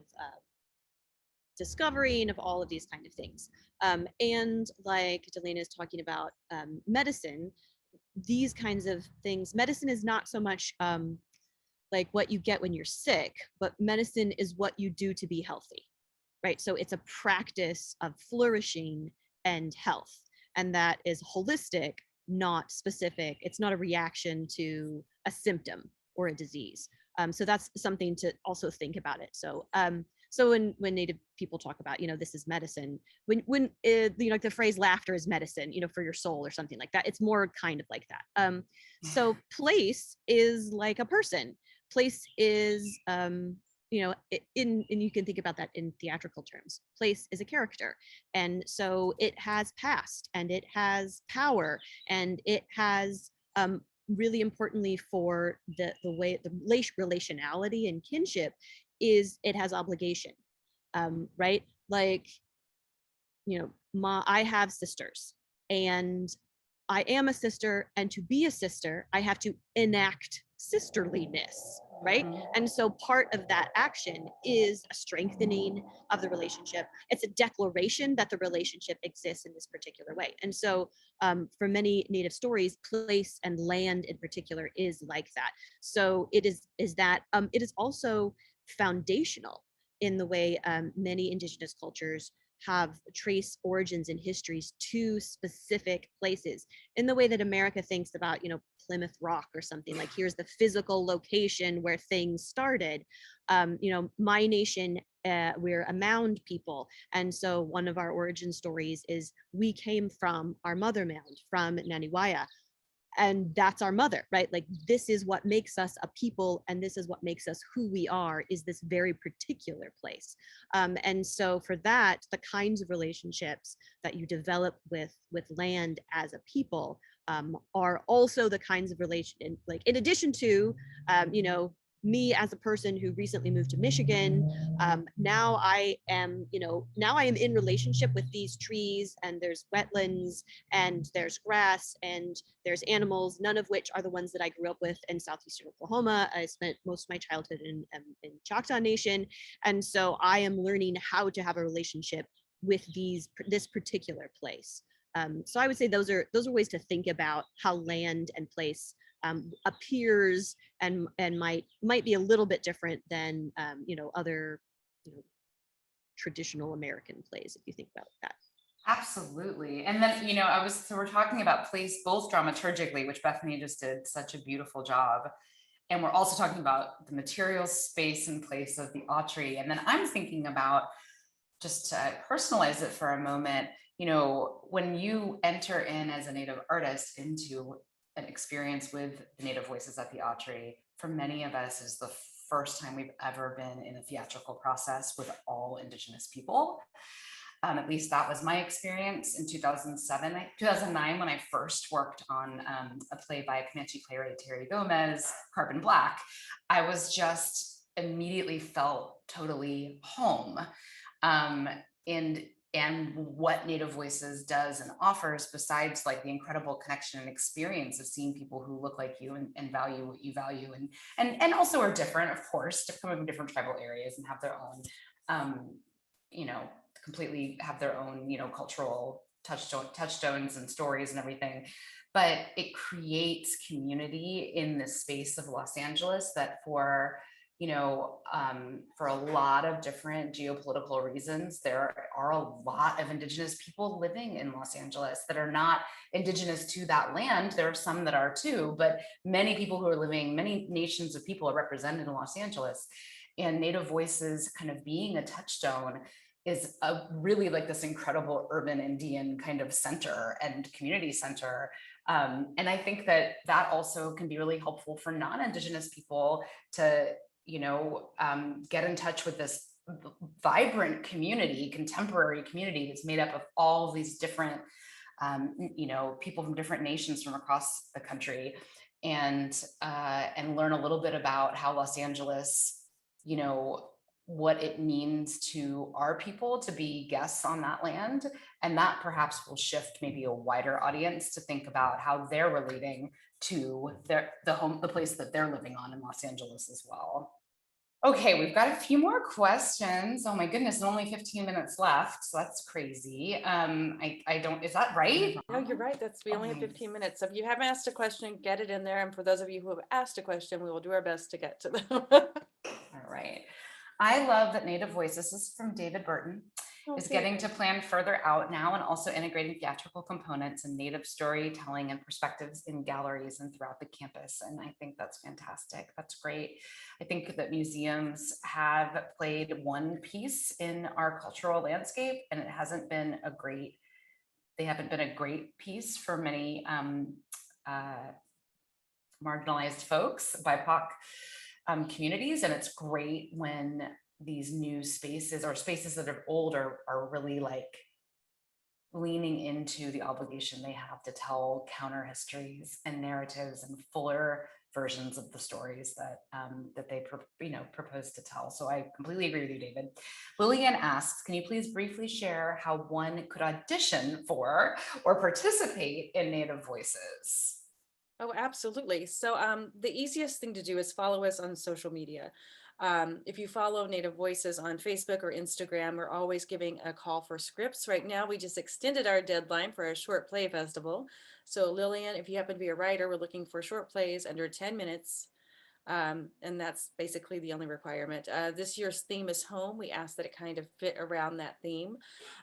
discovering of all of these kind of things. And like DeLanna is talking about medicine, these kinds of things, medicine is not so much like what you get when you're sick, but medicine is what you do to be healthy, right? So it's a practice of flourishing and health, and that is holistic, not specific. It's not a reaction to a symptom or a disease. So that's something to also think about it. So so when Native people talk about, this is medicine, when like the phrase laughter is medicine, for your soul or something like that, it's more kind of like that. So place is like a person. Place is, and you can think about that in theatrical terms. Place is a character. And so it has past and it has power and it has, really importantly for the way the relationality and kinship is it has obligation, right? Like, I have sisters and I am a sister, and to be a sister, I have to enact sisterliness, right? And so part of that action is a strengthening of the relationship. It's a declaration that the relationship exists in this particular way. And so for many Native stories, place and land in particular is like that. So it is also foundational in the way many indigenous cultures have trace origins and histories to specific places, in the way that America thinks about, Plymouth Rock or something, like here's the physical location where things started. My nation, we're a mound people. And so one of our origin stories is we came from our mother mound, from Naniwaya. and that's our mother, right? Like, this is what makes us a people, and this is what makes us who we are, is this very particular place. And so for that, the kinds of relationships that you develop with land as a people are also the kinds of like, in addition to me as a person who recently moved to Michigan, now I am in relationship with these trees, and there's wetlands, and there's grass, and there's animals, none of which are the ones that I grew up with in southeastern Oklahoma. I spent most of my childhood in Choctaw Nation, and so I am learning how to have a relationship with this particular place. So I would say those are ways to think about how land and place appears and might be a little bit different than other traditional American plays, if you think about that. Absolutely. And then, so we're talking about place both dramaturgically, which Bethany just did such a beautiful job. And we're also talking about the material, space, and place of the Autry. And then I'm thinking about, just to personalize it for a moment, when you enter in as a Native artist into an experience with the Native voices at the Autry, for many of us is the first time we've ever been in a theatrical process with all Indigenous people. At least that was my experience in 2009, when I first worked on a play by Comanche playwright Terry Gomez, Carbon Black. I was just immediately felt totally home. And what Native Voices does and offers, besides like the incredible connection and experience of seeing people who look like you and value what you value, and also are different, of course, coming from different tribal areas and have their own, completely have their own, cultural touchstones and stories and everything. But it creates community in the space of Los Angeles that for a lot of different geopolitical reasons, there are a lot of Indigenous people living in Los Angeles that are not Indigenous to that land. There are some that are too, but many people who are living, many nations of people are represented in Los Angeles. And Native Voices kind of being a touchstone is a really like this incredible urban Indian kind of center and community center. And I think that also can be really helpful for non-Indigenous people to get in touch with this vibrant community, contemporary community that's made up of all of these different, people from different nations from across the country, and learn a little bit about how Los Angeles, what it means to our people to be guests on that land, and that perhaps will shift maybe a wider audience to think about how they're relating to the place that they're living on in Los Angeles as well. Okay, we've got a few more questions. Oh my goodness, and only 15 minutes left, so that's crazy. I don't, is that right? No, you're right. We only have 15 minutes. So if you haven't asked a question, get it in there. And for those of you who have asked a question, we will do our best to get to them. All right. I love that Native Voices, this is from David Burton, is getting to plan further out now, and also integrating theatrical components and Native storytelling and perspectives in galleries and throughout the campus. And I think that's fantastic. That's great. I think that museums have played one piece in our cultural landscape, and it hasn't been a great, they haven't been a great piece for many marginalized folks, BIPOC communities. And it's great when these new spaces or spaces that are old are really like leaning into the obligation they have to tell counter histories and narratives and fuller versions of the stories that they propose to tell. So I completely agree with you, David. Lillian asks, can you please briefly share how one could audition for or participate in Native Voices? Oh, absolutely. So the easiest thing to do is follow us on social media. If you follow Native Voices on Facebook or Instagram, we're always giving a call for scripts. Right now, we just extended our deadline for a short play festival. So Lillian, if you happen to be a writer, we're looking for short plays under 10 minutes. And that's basically the only requirement. This year's theme is home. We asked that it kind of fit around that theme.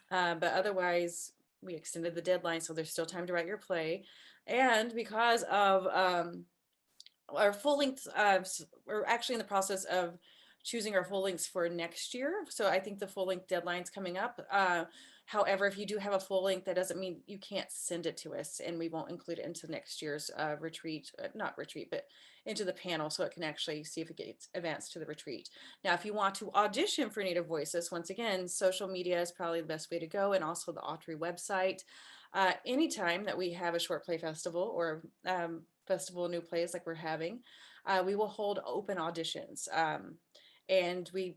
But otherwise, we extended the deadline, so there's still time to write your play. And because of our full length, we're actually in the process of choosing our full lengths for next year. So I think the full length deadline's coming up. However, if you do have a full length, that doesn't mean you can't send it to us, and we won't include it into next year's retreat, not retreat, but into the panel, so it can actually see if it gets advanced to the retreat. Now, if you want to audition for Native Voices, once again, social media is probably the best way to go, and also the Autry website. Anytime that we have a short play festival or festival of new plays like we're having, we will hold open auditions. And we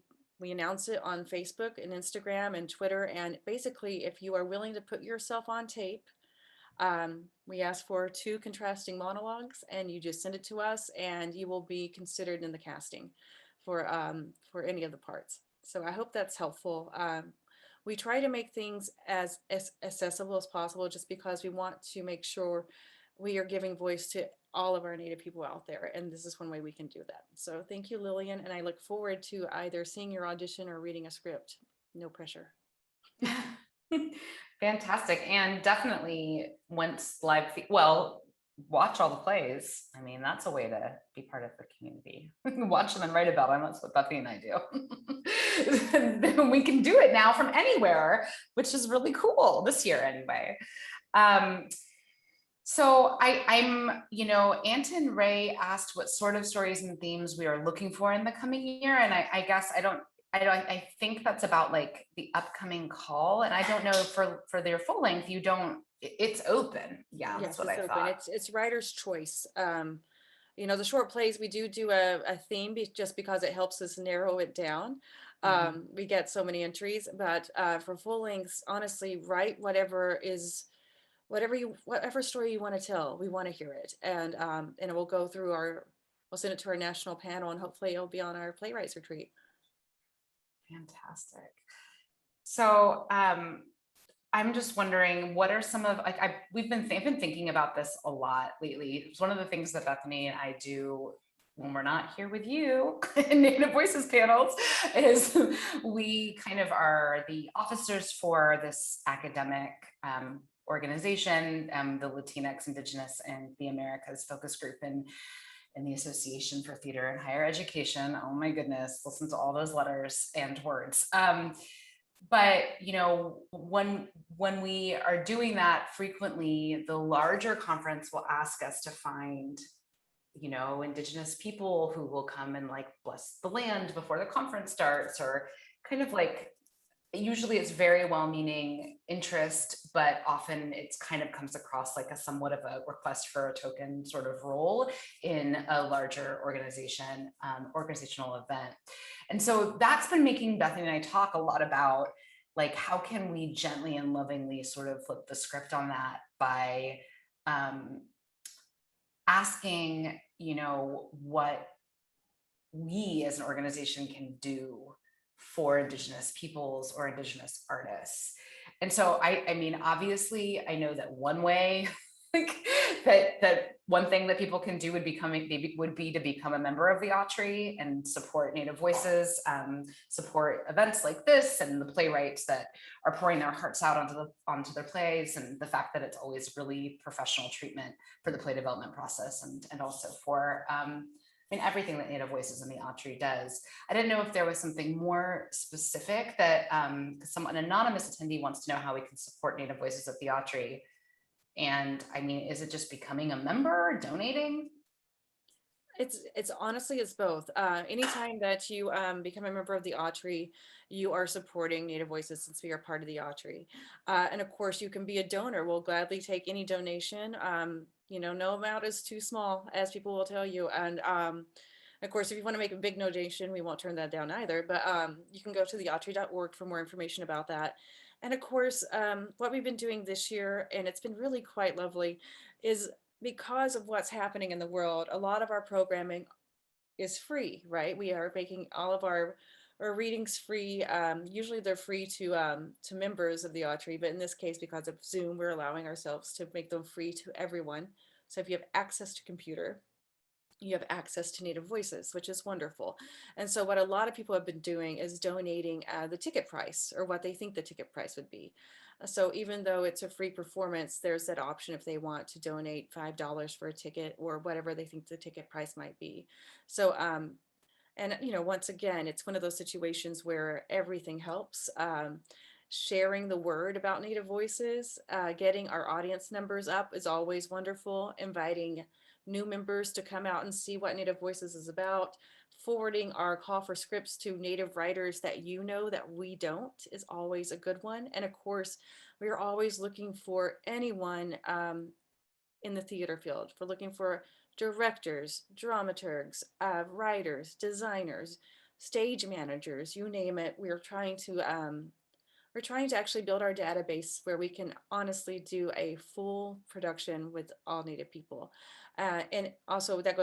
announce it on Facebook and Instagram and Twitter. And basically, if you are willing to put yourself on tape, we ask for 2 contrasting monologues, and you just send it to us, and you will be considered in the casting for any of the parts. So I hope that's helpful. We try to make things as accessible as possible, just because we want to make sure we are giving voice to all of our Native people out there, and this is one way we can do that. So thank you, Lillian, and I look forward to either seeing your audition or reading a script. No pressure. Fantastic. And definitely once watch all the plays. I mean, that's a way to be part of the community. Watch them and write about them. That's what Bethany and I do. And then we can do it now from anywhere, which is really cool this year anyway. So I'm, Anton Ray asked what sort of stories and themes we are looking for in the coming year. And I guess I think that's about like the upcoming call. And I don't know for their full length, it's open. Yeah, Yes, that's what it's I open. thought. It's writer's choice. The short plays, we do a theme just because it helps us narrow it down. We get so many entries, but for full lengths, honestly, write whatever story you want to tell. We want to hear it, and we'll we'll send it to our national panel, and hopefully it'll be on our playwrights retreat. Fantastic. So I'm just wondering, what are some of I've been thinking about this a lot lately. It's one of the things that Bethany and I do when we're not here with you in Native Voices panels is we kind of are the officers for this academic organization, the Latinx, Indigenous, and the Americas focus group in the Association for Theater and Higher Education. Oh my goodness, listen to all those letters and words. But when we are doing that frequently, the larger conference will ask us to find Indigenous people who will come and like bless the land before the conference starts, or kind of like, usually it's very well-meaning interest, but often it's kind of comes across like a somewhat of a request for a token sort of role in a larger organizational event. And so that's been making Bethany and I talk a lot about like, how can we gently and lovingly sort of flip the script on that by asking, what we as an organization can do for Indigenous peoples or Indigenous artists. And so I mean, obviously, I know that one way that one thing that people can do would be to become a member of the Autry and support Native Voices, support events like this and the playwrights that are pouring their hearts out onto their plays, and the fact that it's always really professional treatment for the play development process, and also for everything that Native Voices and the Autry does. I didn't know if there was something more specific that an anonymous attendee wants to know how we can support Native Voices at the Autry. And I mean, is it just becoming a member, donating? It's honestly, it's both. Anytime that you become a member of the Autry, you are supporting Native Voices, since we are part of the Autry. And of course, you can be a donor. We'll gladly take any donation. No amount is too small, as people will tell you. And of course, if you want to make a big donation, we won't turn that down either. But you can go to theautry.org for more information about that. And of course, what we've been doing this year, and it's been really quite lovely, is because of what's happening in the world, a lot of our programming is free, right? We are making all of our readings free. Usually they're free to members of the Autry, but in this case, because of Zoom, we're allowing ourselves to make them free to everyone. So if you have access to computer, you have access to Native Voices, which is wonderful. And so what a lot of people have been doing is donating the ticket price, or what they think the ticket price would be. So even though it's a free performance, there's that option if they want to donate $5 for a ticket, or whatever they think the ticket price might be. So And, once again, it's one of those situations where everything helps. Sharing the word about Native voices, getting our audience numbers up is always wonderful. Inviting new members to come out and see what Native Voices is about. Forwarding our call for scripts to Native writers that that we don't is always a good one. And of course, we are always looking for anyone in the theater field. We're looking for directors, dramaturgs, writers, designers, stage managers, you name it. We're trying to actually build our database where we can honestly do a full production with all Native people. And also that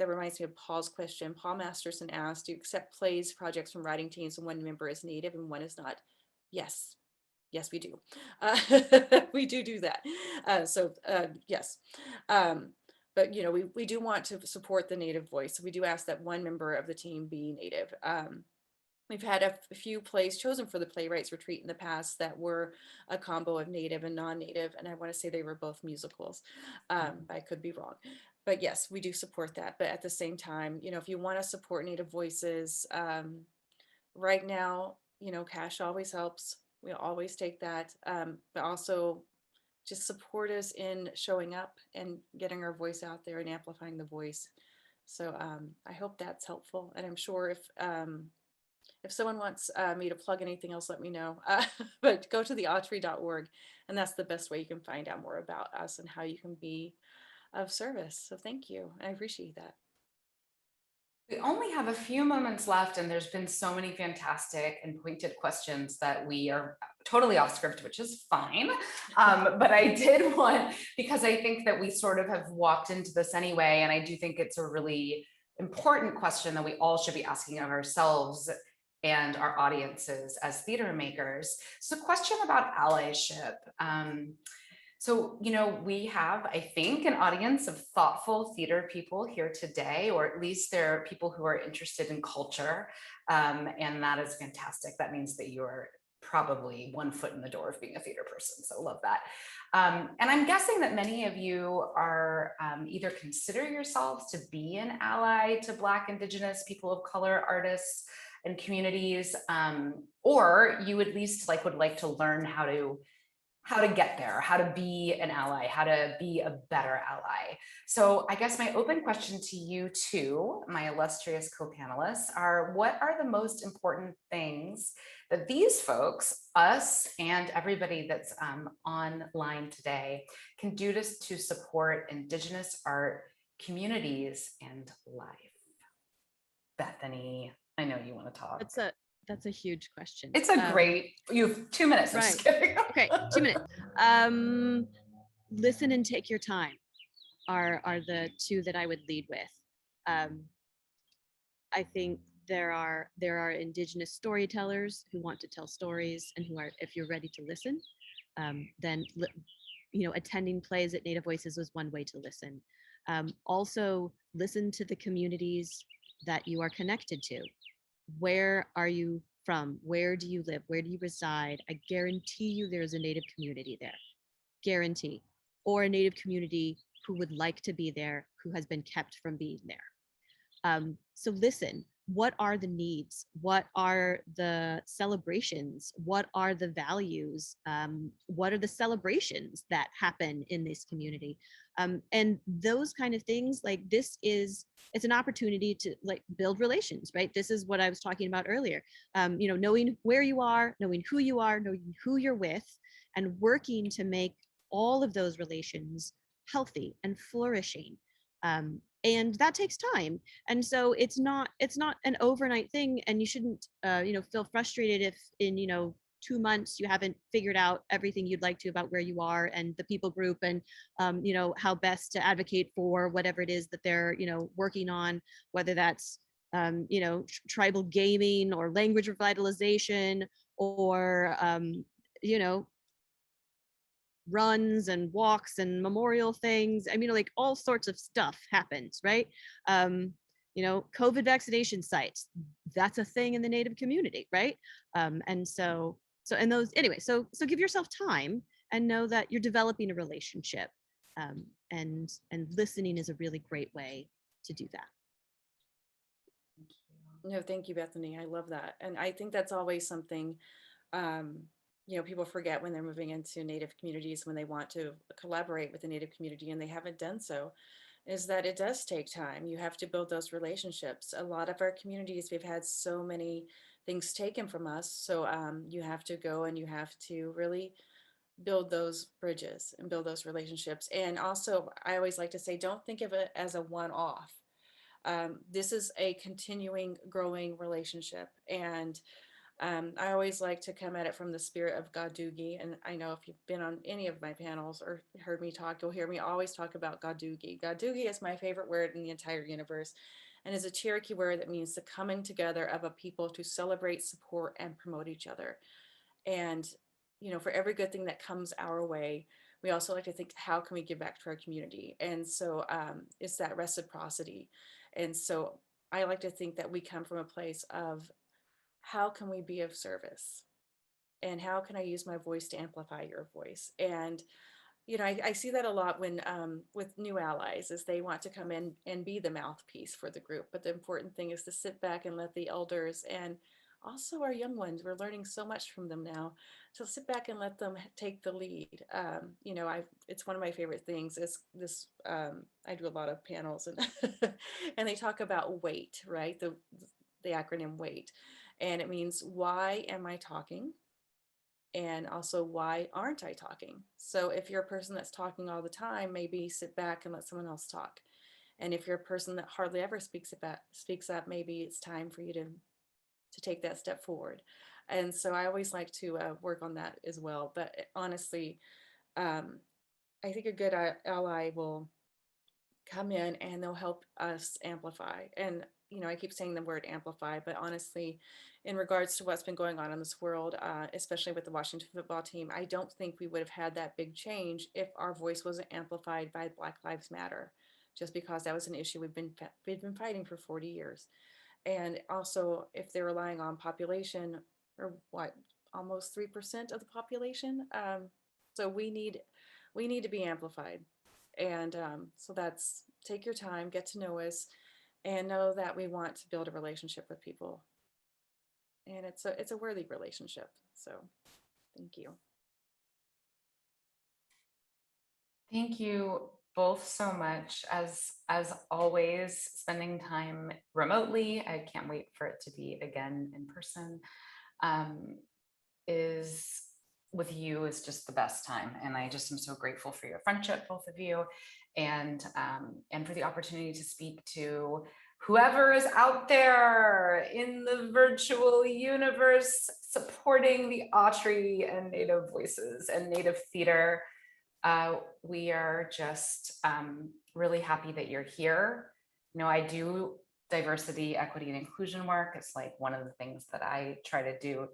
reminds me of Paul's question. Paul Masterson asked, do you accept plays, projects from writing teams and one member is Native and one is not? Yes. Yes, we do. We do that. Yes. But we do want to support the Native voice. So we do ask that one member of the team be Native. We've had a few plays chosen for the Playwrights Retreat in the past that were a combo of Native and non-Native, and I want to say they were both musicals. I could be wrong, but yes, we do support that. But at the same time, if you want to support Native voices, right now, cash always helps. We always take that, but also just support us in showing up and getting our voice out there and amplifying the voice. So I hope that's helpful, and I'm sure if someone wants me to plug anything else, let me know. But go to the autry.org, and that's the best way you can find out more about us and how you can be of service. So thank you. I appreciate that. We only have a few moments left, and there's been so many fantastic and pointed questions that we are totally off script, which is fine. But I did want, because I think that we sort of have walked into this anyway, and I do think it's a really important question that we all should be asking of ourselves and our audiences as theater makers. So, question about allyship. So, we have, I think, an audience of thoughtful theater people here today, or at least there are people who are interested in culture. And that is fantastic. That means that you're probably one foot in the door of being a theater person. So love that. And I'm guessing that many of you are either consider yourselves to be an ally to Black, Indigenous, people of color, artists, and communities, or you at least would like to learn how to get there, how to be an ally, how to be a better ally. So I guess my open question to you two, my illustrious co-panelists, are what are the most important things that these folks, us and everybody that's online today, can do to support Indigenous art, communities, and life? Bethany, I know you want to talk. That's a huge question. It's a great, you have 2 minutes. I'm just kidding. Okay, 2 minutes. Listen and take your time are the two that I would lead with. I think there are Indigenous storytellers who want to tell stories and who are, if you're ready to listen, then attending plays at Native Voices was one way to listen. Also, listen to the communities that you are connected to. Where are you from? Where do you live? Where do you reside? I guarantee you there's a Native community there. Guarantee. Or a Native community who would like to be there, who has been kept from being there. So listen, what are the needs? What are the celebrations? What are the values? What are the celebrations that happen in this community? And those kind of things, it's an opportunity to build relations, right? This is what I was talking about earlier. Knowing where you are, knowing who you are, knowing who you're with, and working to make all of those relations healthy and flourishing. And that takes time. And so it's not an overnight thing, and you shouldn't feel frustrated if in 2 months you haven't figured out everything you'd like to about where you are and the people group and how best to advocate for whatever it is that they're working on, whether that's tribal gaming or language revitalization or runs and walks and memorial things. I mean, all sorts of stuff happens, right? COVID vaccination sites, that's a thing in the Native community, right? So give yourself time and know that you're developing a relationship, and listening is a really great way to do that. No, thank you, Bethany. I love that. And I think that's always something, um, people forget when they're moving into Native communities, when they want to collaborate with the Native community and they haven't done so, is that it does take time. You have to build those relationships. A lot of our communities, we've had so many things taken from us. So you have to go and you have to really build those bridges and build those relationships. And also, I always like to say, don't think of it as a one off. This is a continuing, growing relationship. And I always like to come at it from the spirit of Gadugi. And I know if you've been on any of my panels or heard me talk, you'll hear me always talk about Gadugi. Gadugi is my favorite word in the entire universe and is a Cherokee word that means the coming together of a people to celebrate, support, and promote each other. And, for every good thing that comes our way, we also like to think, how can we give back to our community? And so it's that reciprocity. And so I like to think that we come from a place of, how can we be of service? And how can I use my voice to amplify your voice? And I see that a lot when with new allies, as they want to come in and be the mouthpiece for the group. But the important thing is to sit back and let the elders, and also our young ones, we're learning so much from them now, to sit back and let them take the lead. It's one of my favorite things is this. I do a lot of panels, and and they talk about WAIT, right? The acronym WAIT, and it means, why am I talking? And also, why aren't I talking? So if you're a person that's talking all the time, maybe sit back and let someone else talk. And if you're a person that hardly ever speaks up, maybe it's time for you to take that step forward. And so I always like to work on that as well. But honestly, um, I think a good ally will come in and they'll help us amplify. And, I keep saying the word amplify, but honestly, in regards to what's been going on in this world, especially with the Washington football team, I don't think we would have had that big change if our voice wasn't amplified by Black Lives Matter, just because that was an issue we've been fighting for 40 years. And also, if they're relying on population, or what, almost 3% of the population, so we need to be amplified. And so that's, take your time, get to know us, and know that we want to build a relationship with people. And it's a worthy relationship. So thank you. Thank you both so much. As always, spending time remotely, I can't wait for it to be again in person. Is with you is just the best time, and I just am so grateful for your friendship, both of you, and for the opportunity to speak to whoever is out there in the virtual universe supporting the Autry and Native voices and Native theater. We are just really happy that you're here. I do diversity, equity, and inclusion work. It's like one of the things that I try to do,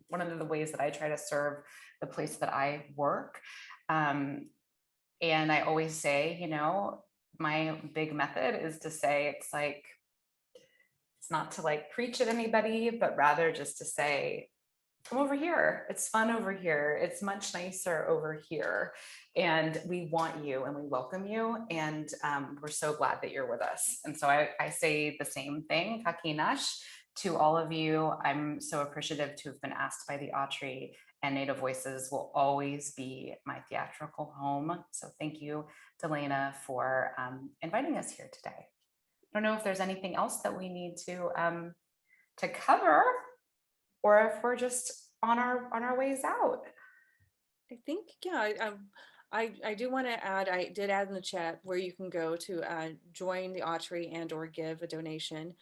one of the ways that I try to serve the place that I work. And I always say, my big method is to say, it's not to like preach at anybody, but rather just to say, come over here. It's fun over here. It's much nicer over here. And we want you and we welcome you. And we're so glad that you're with us. And so I say the same thing, Kakinash, to all of you. I'm so appreciative to have been asked by the Autry, and Native Voices will always be my theatrical home. So thank you, DeLanna, for inviting us here today. I don't know if there's anything else that we need to cover, or if we're just on our ways out. I think, yeah, I do want to add, I did add in the chat where you can go to join the Autry and or give a donation.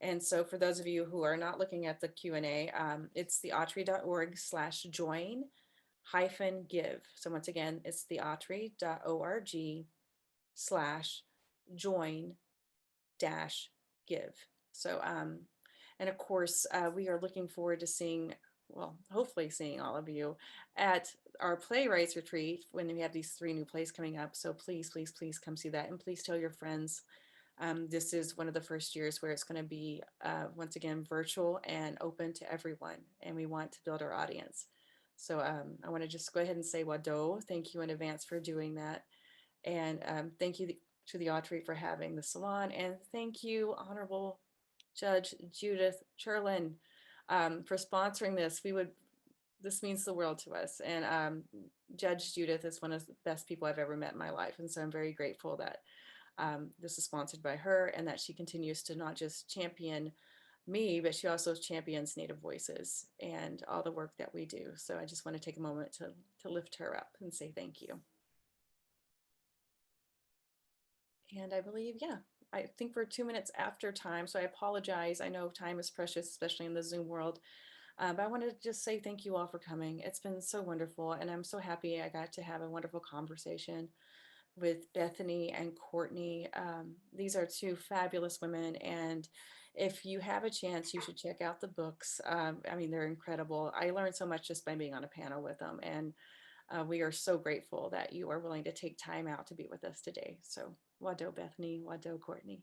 And so for those of you who are not looking at the Q&A, it's the autry.org/join-give. So once again, it's the autry.org/join-give. So, and of course, we are looking forward to seeing, well, hopefully seeing all of you at our Playwrights retreat when we have these 3 new plays coming up. So please, please, please come see that. And please tell your friends. This is one of the first years where it's going to be, once again, virtual and open to everyone. And we want to build our audience. So I want to just go ahead and say Wado. Thank you in advance for doing that. And thank you to the Autry for having the Salon. And thank you, Honorable Judge Judith Cherlin for sponsoring this. This means the world to us. And Judge Judith is one of the best people I've ever met in my life. And so I'm very grateful that this is sponsored by her and that she continues to not just champion me, but she also champions Native voices and all the work that we do. So I just want to take a moment to lift her up and say thank you. And I believe, yeah, I think we're 2 minutes after time. So I apologize. I know time is precious, especially in the Zoom world. But I want to just say thank you all for coming. It's been so wonderful. And I'm so happy I got to have a wonderful conversation with Bethany and Courtney. These are two fabulous women. And if you have a chance, you should check out the books. I mean, they're incredible. I learned so much just by being on a panel with them. And we are so grateful that you are willing to take time out to be with us today. So, Wado Bethany, Wado Courtney.